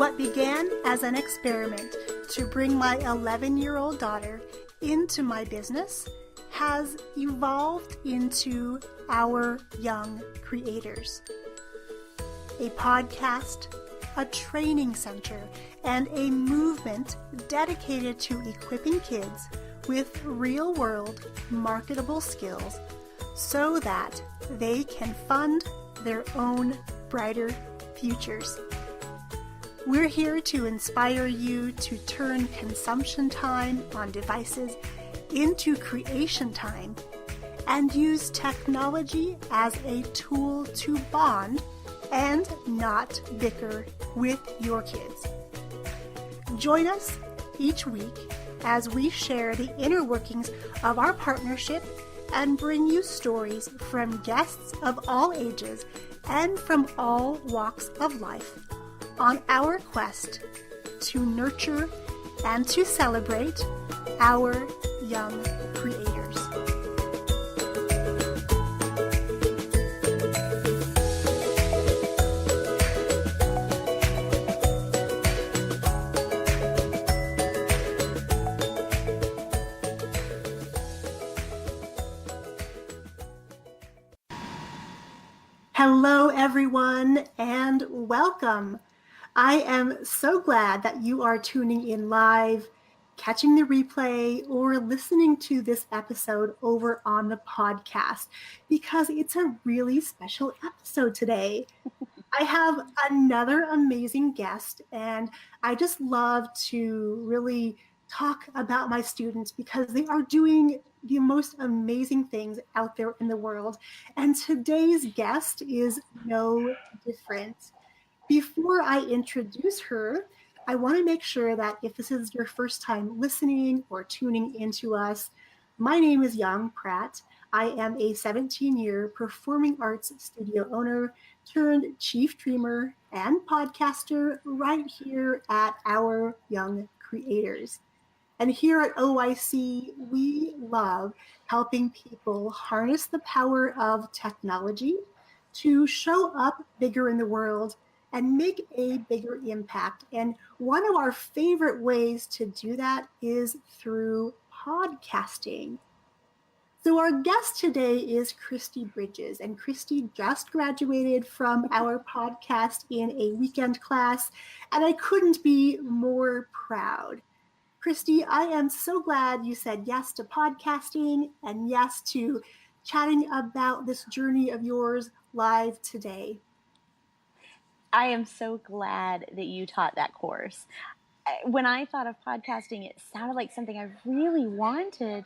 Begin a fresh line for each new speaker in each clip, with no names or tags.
What began as an experiment to bring my 11-year-old daughter into my business has evolved into Our Young Creators, a podcast, a training center, and a movement dedicated to equipping kids with real-world marketable skills so that they can fund their own brighter futures. We're here to inspire you to turn consumption time on devices into creation time and use technology as a tool to bond and not bicker with your kids. Join us each week as we share the inner workings of our partnership and bring you stories from guests of all ages and from all walks of life on our quest to nurture and to celebrate our young creators. Hello, everyone, and welcome. I am so glad that you are tuning in live, catching the replay, or listening to this episode over on the podcast, because it's a really special episode today. I have another amazing guest, and I just love to really talk about my students because they are doing the most amazing things out there in the world. And today's guest is no different. Before I introduce her, I want to make sure that if this is your first time listening or tuning into us, my name is Jung Pratt. I am a 17-year performing arts studio owner turned chief dreamer and podcaster right here at Our Young Creators. And here at OYC, we love helping people harness the power of technology to show up bigger in the world and make a bigger impact. And one of our favorite ways to do that is through podcasting. So our guest today is Kristi Bridges, and Kristi just graduated from our podcast in a weekend class, and I couldn't be more proud. Kristi, I am so glad you said yes to podcasting and yes to chatting about this journey of yours live today.
I am so glad that you taught that course. When I thought of podcasting, it sounded like something I really wanted,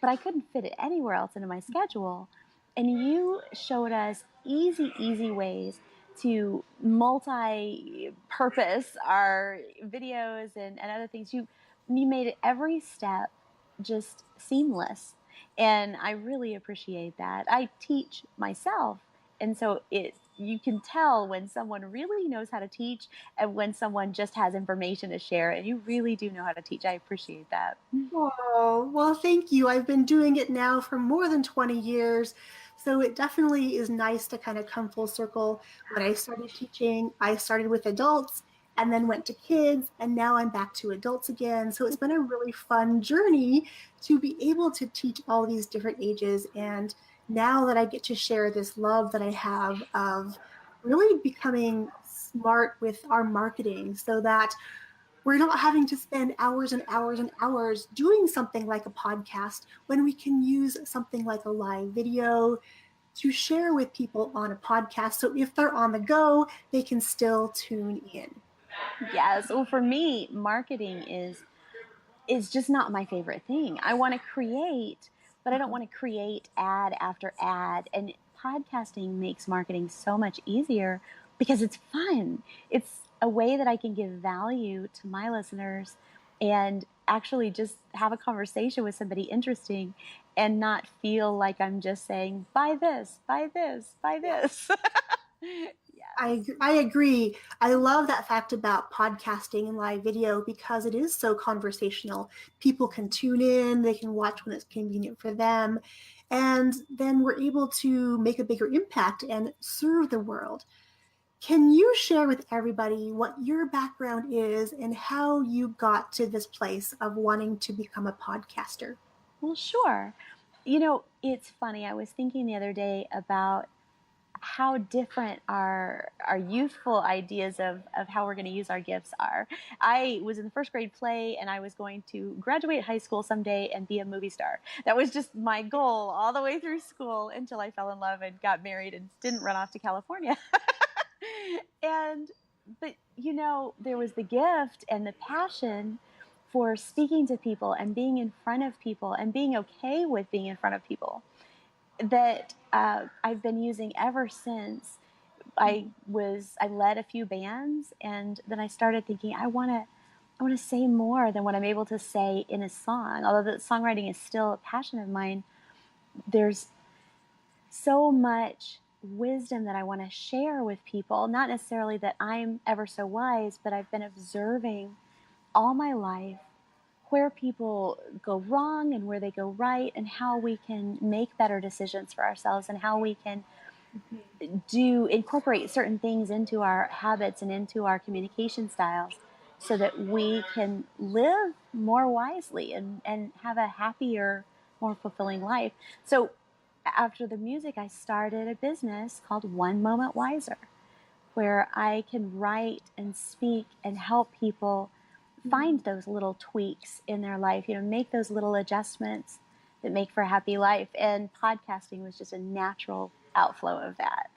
but I couldn't fit it anywhere else into my schedule. And you showed us easy ways to multi-purpose our videos and other things. You made it every step just seamless. And I really appreciate that. I teach myself. And so you can tell when someone really knows how to teach and when someone just has information to share. And you really do know how to teach. I appreciate that.
Oh, well, thank you. I've been doing it now for more than 20 years. So it definitely is nice to kind of come full circle. When I started teaching, I started with adults and then went to kids, and now I'm back to adults again. So it's been a really fun journey to be able to teach all these different ages. And now that I get to share this love that I have of really becoming smart with our marketing so that we're not having to spend hours and hours and hours doing something like a podcast when we can use something like a live video to share with people on a podcast. So if they're on the go, they can still tune in.
Yes. Well, for me, marketing is just not my favorite thing. I want to create, but I don't want to create ad after ad. And podcasting makes marketing so much easier because it's fun. It's a way that I can give value to my listeners and actually just have a conversation with somebody interesting and not feel like I'm just saying, buy this, buy this, buy this.
I agree. I love that fact about podcasting and live video because it is so conversational. People can tune in, they can watch when it's convenient for them, and then we're able to make a bigger impact and serve the world. Can you share with everybody what your background is and how you got to this place of wanting to become a podcaster?
Well, sure. It's funny. I was thinking the other day about how different our youthful ideas of how we're going to use our gifts are. I was in the first grade play, and I was going to graduate high school someday and be a movie star. That was just my goal all the way through school until I fell in love and got married and didn't run off to California. and but there was the gift and the passion for speaking to people and being in front of people and being okay with being in front of people that I've been using ever since. I led a few bands, and then I started thinking I want to say more than what I'm able to say in a song. Although the songwriting is still a passion of mine, there's so much wisdom that I want to share with people. Not necessarily that I'm ever so wise, but I've been observing all my life where people go wrong and where they go right, and how we can make better decisions for ourselves, and how we can incorporate certain things into our habits and into our communication styles so that we can live more wisely and have a happier, more fulfilling life. So after the music, I started a business called One Moment Wiser, where I can write and speak and help people find those little tweaks in their life, make those little adjustments that make for a happy life. And podcasting was just a natural outflow of that.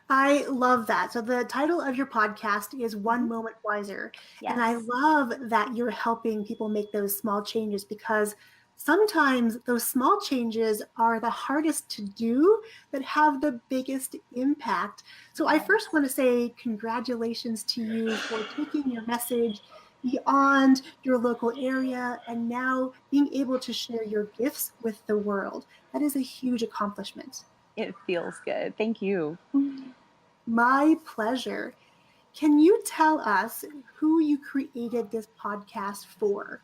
I love that. So the title of your podcast is One
Mm-hmm.
Moment Wiser.
Yes.
And I love that you're helping people make those small changes, because sometimes those small changes are the hardest to do but have the biggest impact. So I first want to say congratulations to you for taking your message beyond your local area and now being able to share your gifts with the world. That is a huge accomplishment.
It feels good. Thank you.
My pleasure. Can you tell us who you created this podcast for?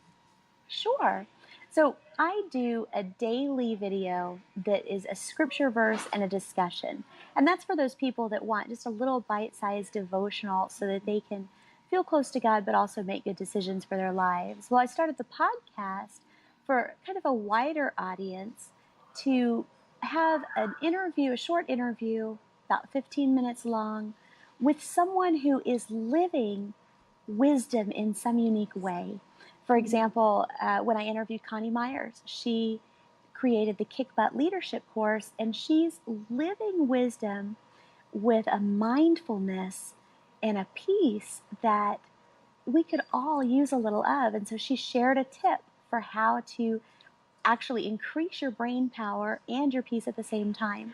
Sure. So I do a daily video that is a scripture verse and a discussion. And that's for those people that want just a little bite-sized devotional so that they can feel close to God, but also make good decisions for their lives. Well, I started the podcast for kind of a wider audience to have an interview, a short interview, about 15 minutes long, with someone who is living wisdom in some unique way. For example, when I interviewed Connie Myers, she created the Kick Butt Leadership course, and she's living wisdom with a mindfulness and a peace that we could all use a little of. And so she shared a tip for how to actually increase your brain power and your peace at the same time.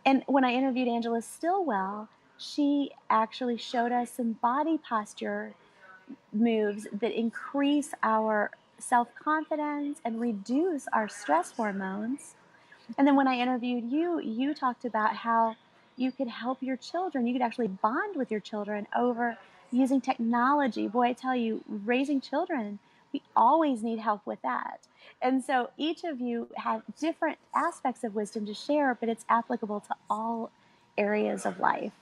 And when I interviewed Angela Stillwell, she actually showed us some body posture moves that increase our self-confidence and reduce our stress hormones. And then when I interviewed you, you talked about how you could help your children. You could actually bond with your children over using technology. Boy, I tell you, raising children, we always need help with that. And so each of you have different aspects of wisdom to share, but it's applicable to all areas of life.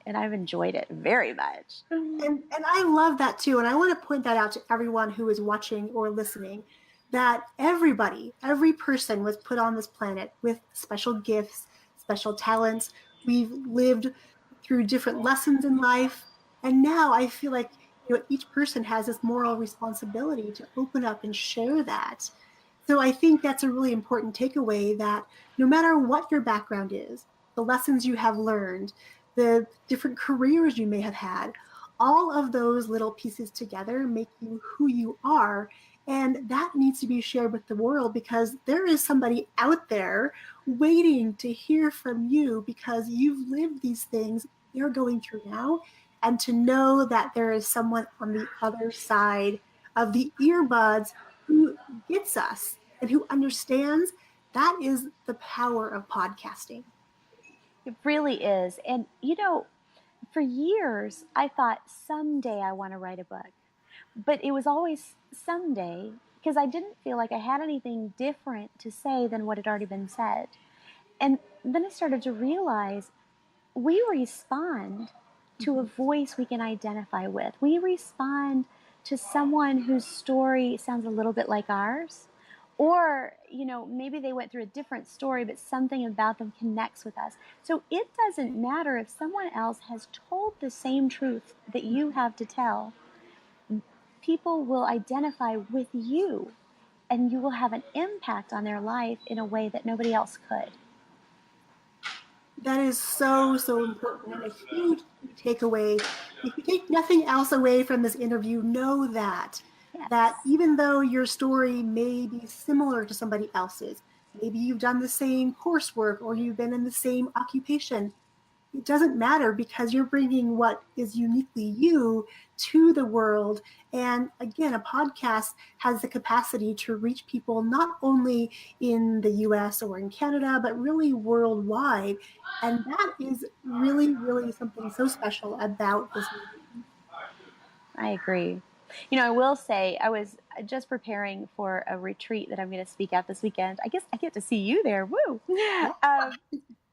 And I've enjoyed it very much.
And I love that too. And I want to point that out to everyone who is watching or listening, that everybody, every person was put on this planet with special gifts, special talents. We've lived through different lessons in life. And now I feel like each person has this moral responsibility to open up and share that. So I think that's a really important takeaway, that no matter what your background is, the lessons you have learned, the different careers you may have had, all of those little pieces together make you who you are. And that needs to be shared with the world, because there is somebody out there waiting to hear from you, because you've lived these things they're going through now. And to know that there is someone on the other side of the earbuds who gets us and who understands, that is the power of podcasting.
It really is. And, for years, I thought someday I want to write a book. But it was always someday, because I didn't feel like I had anything different to say than what had already been said. And then I started to realize we respond to a voice we can identify with. We respond to someone whose story sounds a little bit like ours. Or, maybe they went through a different story, but something about them connects with us. So it doesn't matter if someone else has told the same truth that you have to tell. People will identify with you, and you will have an impact on their life in a way that nobody else could.
That is so, so important and a huge takeaway. If you take nothing else away from this interview, know that
Yes.
even though your story may be similar to somebody else's, maybe you've done the same coursework or you've been in the same occupation, it doesn't matter because you're bringing what is uniquely you to the world. And again, a podcast has the capacity to reach people not only in the US or in Canada, but really worldwide. And that is really, really something so special about this movie.
I agree. I will say I was just preparing for a retreat that I'm going to speak at this weekend. I guess I get to see you there. Woo!
Yeah.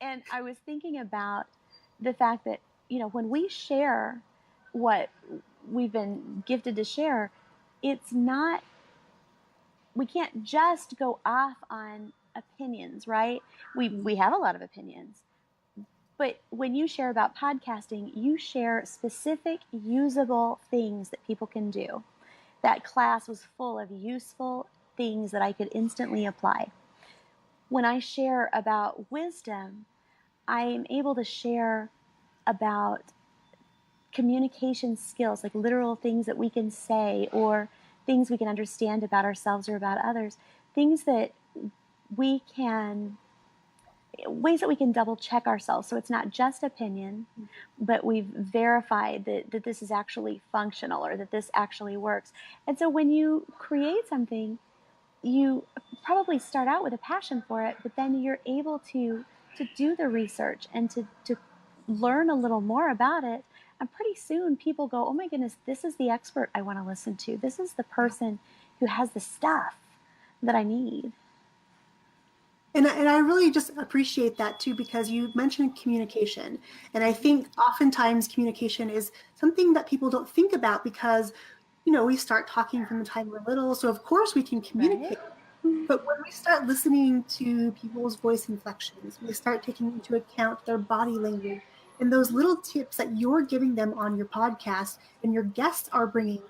And I was thinking about the fact that, when we share what we've been gifted to share, we can't just go off on opinions, right? We have a lot of opinions. But when you share about podcasting, you share specific, usable things that people can do. That class was full of useful things that I could instantly apply. When I share about wisdom, I am able to share about communication skills, like literal things that we can say or things we can understand about ourselves or about others, things that ways that we can double check ourselves. So it's not just opinion, but we've verified that this is actually functional or that this actually works. And so when you create something, you probably start out with a passion for it, but then you're able to do the research and to learn a little more about it. And pretty soon people go, oh my goodness, this is the expert I want to listen to. This is the person who has the stuff that I need.
And I really just appreciate that too, because you mentioned communication. And I think oftentimes communication is something that people don't think about because, we start talking from the time we're little. So of course we can communicate.
Right?
But when we start listening to people's voice inflections, we start taking into account their body language and those little tips that you're giving them on your podcast and your guests are bringing,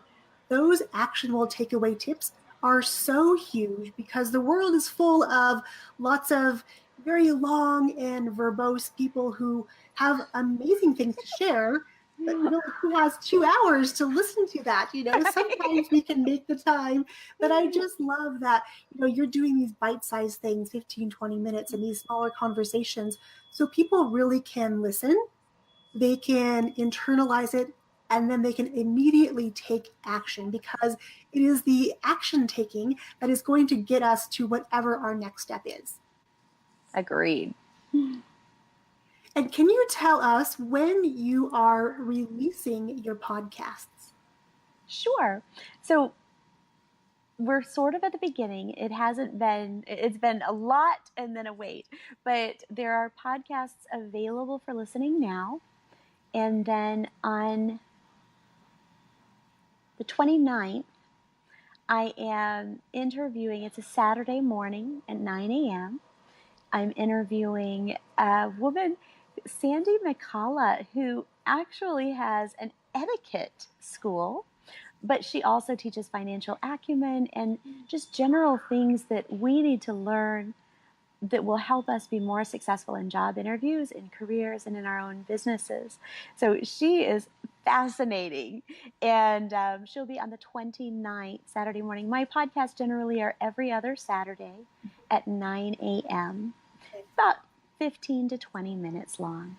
those actionable takeaway tips are so huge because the world is full of lots of very long and verbose people who have amazing things to share. But who has 2 hours to listen to that? Sometimes we can make the time. But I just love that, you're doing these bite-sized things, 15, 20 minutes, and these smaller conversations. So people really can listen, they can internalize it, and then they can immediately take action because it is the action taking that is going to get us to whatever our next step is.
Agreed.
And can you tell us when you are releasing your podcasts?
Sure. So we're sort of at the beginning. It's been a lot and then a wait, but there are podcasts available for listening now. And then on the 29th, I am interviewing, it's a Saturday morning at 9 a.m. I'm interviewing a woman, Sandy McCullough, who actually has an etiquette school, but she also teaches financial acumen and just general things that we need to learn that will help us be more successful in job interviews, in careers, and in our own businesses. So she is fascinating. And she'll be on the 29th, Saturday morning. My podcasts generally are every other Saturday at 9 a.m., about 15 to 20 minutes long.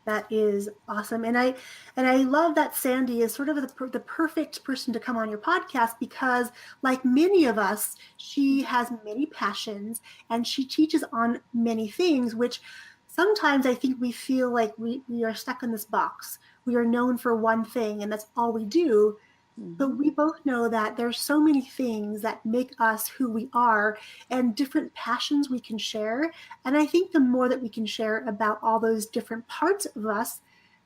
That is awesome. And I love that Sandy is sort of the perfect person to come on your podcast because like many of us, she has many passions and she teaches on many things, which sometimes I think we feel like we are stuck in this box. We are known for one thing and that's all we do. But we both know that there's so many things that make us who we are and different passions we can share. And I think the more that we can share about all those different parts of us,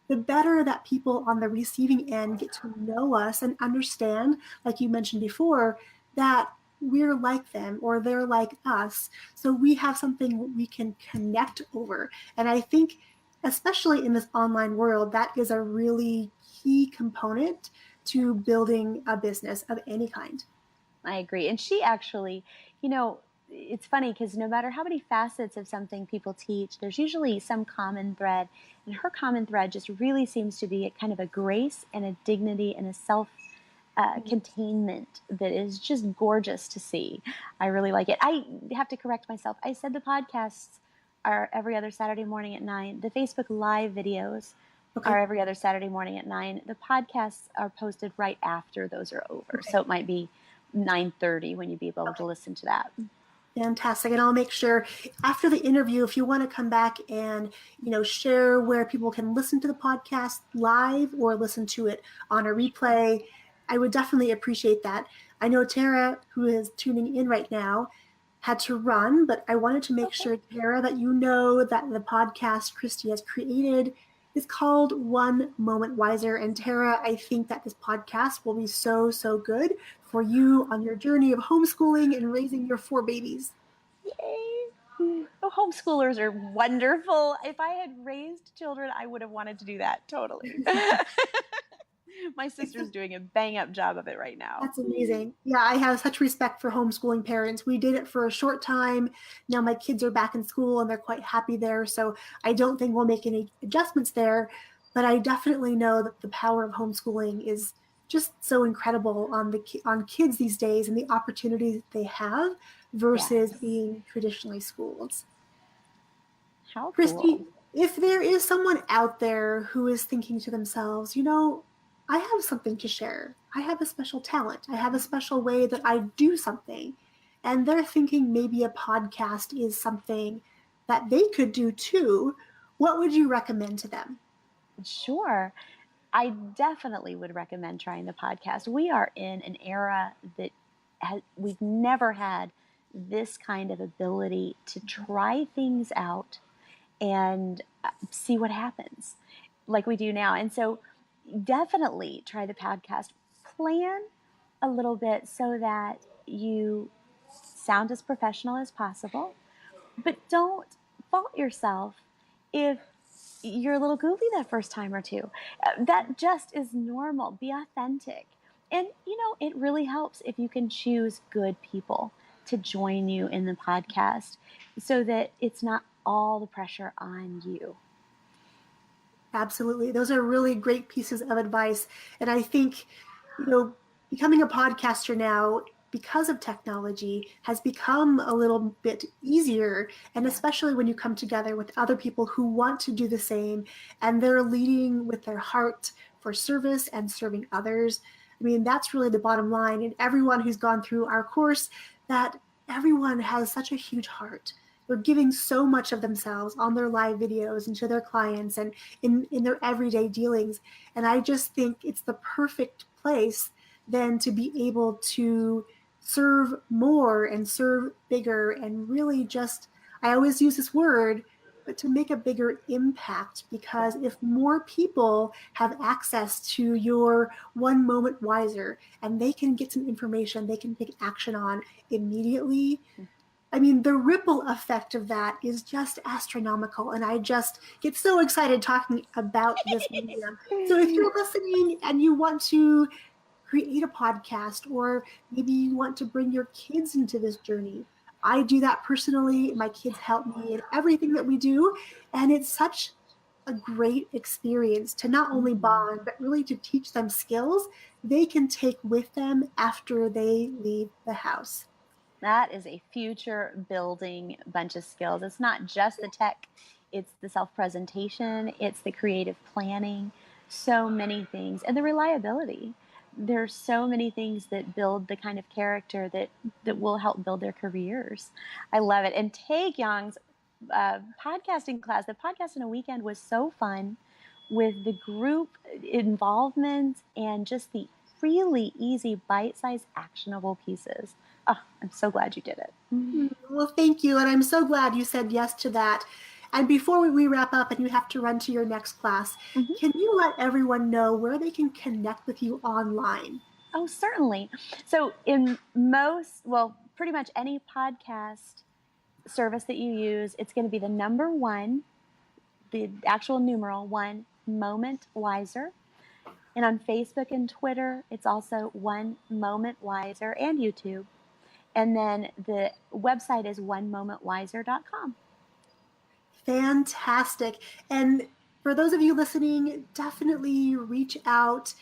the better that people on the receiving end get to know us and understand, like you mentioned before, that we're like them or they're like us. So we have something we can connect over. And I think, especially in this online world, that is a really key component to building a business of any kind.
I agree. And she actually, it's funny because no matter how many facets of something people teach, there's usually some common thread. And her common thread just really seems to be a kind of a grace and a dignity and a self containment that is just gorgeous to see. I really like it. I have to correct myself. I said the podcasts are every other Saturday morning at 9. The Facebook Live videos are every other Saturday morning at 9. The podcasts are posted right after those are over. So it might be 9:30 when you'd be able to listen to that.
Fantastic. And I'll make sure after the interview, if you want to come back and, share where people can listen to the podcast live or listen to it on a replay, I would definitely appreciate that. I know Tara, who is tuning in right now, had to run, but I wanted to make sure, Tara, that you know that the podcast Kristi has created is called One Moment Wiser. And Tara, I think that this podcast will be so, so good for you on your journey of homeschooling and raising your 4 babies.
Yay! Oh, homeschoolers are wonderful. If I had raised children, I would have wanted to do that. Totally. My sister's doing a bang-up job of it right now.
That's amazing. Yeah, I have such respect for homeschooling parents. We did it for a short time. Now my kids are back in school and they're quite happy there. So I don't think we'll make any adjustments there. But I definitely know that the power of homeschooling is just so incredible on kids these days and the opportunities that they have versus being traditionally schooled.
How
Kristi,
cool.
if there is someone out there who is thinking to themselves, I have something to share. I have a special talent. I have a special way that I do something. And they're thinking maybe a podcast is something that they could do too. What would you recommend to them?
Sure. I definitely would recommend trying the podcast. We are in an era that we've never had this kind of ability to try things out and see what happens like we do now. And so definitely try the podcast. Plan a little bit so that you sound as professional as possible, but don't fault yourself if you're a little goofy that first time or two. That just is normal. Be authentic. And, it really helps if you can choose good people to join you in the podcast so that it's not all the pressure on you.
Absolutely. Those are really great pieces of advice. And I think, becoming a podcaster now, because of technology, has become a little bit easier. And especially when you come together with other people who want to do the same and they're leading with their heart for service and serving others. I mean, that's really the bottom line. And everyone who's gone through our course, that everyone has such a huge heart. They're giving so much of themselves on their live videos and to their clients and in their everyday dealings. And I just think it's the perfect place then to be able to serve more and serve bigger and really just, I always use this word, but to make a bigger impact, because if more people have access to your One Moment Wiser and they can get some information they can take action on immediately, I mean, the ripple effect of that is just astronomical. And I just get so excited talking about this medium. So if you're listening and you want to create a podcast, or maybe you want to bring your kids into this journey, I do that personally. My kids help me in everything that we do. And it's such a great experience to not only bond, but really to teach them skills they can take with them after they leave the house.
That is a future building bunch of skills. It's not just the tech, it's the self-presentation, it's the creative planning, so many things, and the reliability. There's so many things that build the kind of character that will help build their careers. I love it. And take Young's podcasting class. The podcast in a weekend was so fun with the group involvement and just the really easy, bite-sized, actionable pieces. Oh, I'm so glad you did it.
Well, thank you. And I'm so glad you said yes to that. And before we wrap up and you have to run to your next class, can you let everyone know where they can connect with you online?
Oh, certainly. So pretty much any podcast service that you use, it's going to be the number one, the actual numeral 1 Moment Wiser. And on Facebook and Twitter, it's also 1 Moment Wiser, and YouTube. And then the website is onemomentwiser.com.
Fantastic. And for those of you listening, definitely reach out,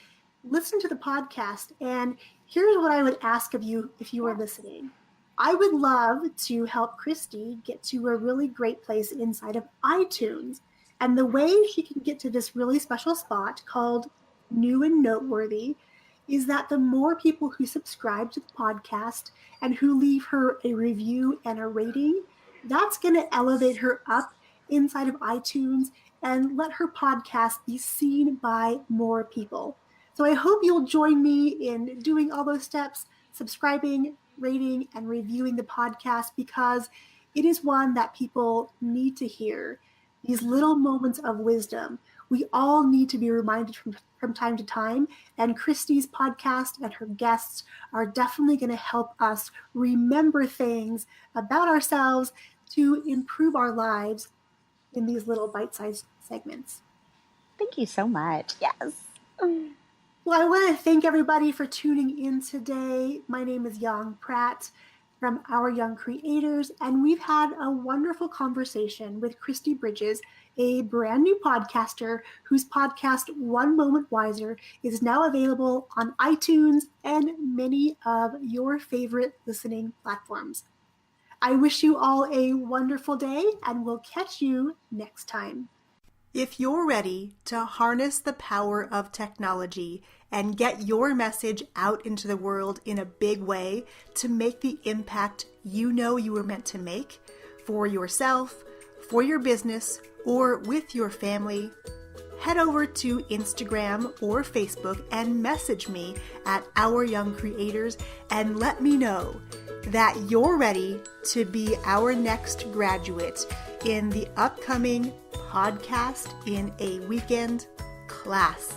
listen to the podcast. And here's what I would ask of you if you were listening. I would love to help Christy get to a really great place inside of iTunes. And the way she can get to this really special spot called New and Noteworthy is that the more people who subscribe to the podcast and who leave her a review and a rating, that's going to elevate her up inside of iTunes and let her podcast be seen by more people. So I hope you'll join me in doing all those steps, subscribing, rating, and reviewing the podcast, because it is one that people need to hear. These little moments of wisdom, we all need to be reminded from time to time, and Christy's podcast and her guests are definitely going to help us remember things about ourselves to improve our lives in these little bite-sized segments.
Thank you so much. Yes.
Well, I want to thank everybody for tuning in today. My name is Jung Pratt from Our Young Creators, and we've had a wonderful conversation with Kristi Bridges, a brand new podcaster whose podcast, 1 Moment Wiser, is now available on iTunes and many of your favorite listening platforms. I wish you all a wonderful day, and we'll catch you next time. If you're ready to harness the power of technology and get your message out into the world in a big way to make the impact you know you were meant to make for yourself, for your business, or with your family, head over to Instagram or Facebook and message me at Our Young Creators and let me know that you're ready to be our next graduate in the upcoming Podcast in a Weekend class.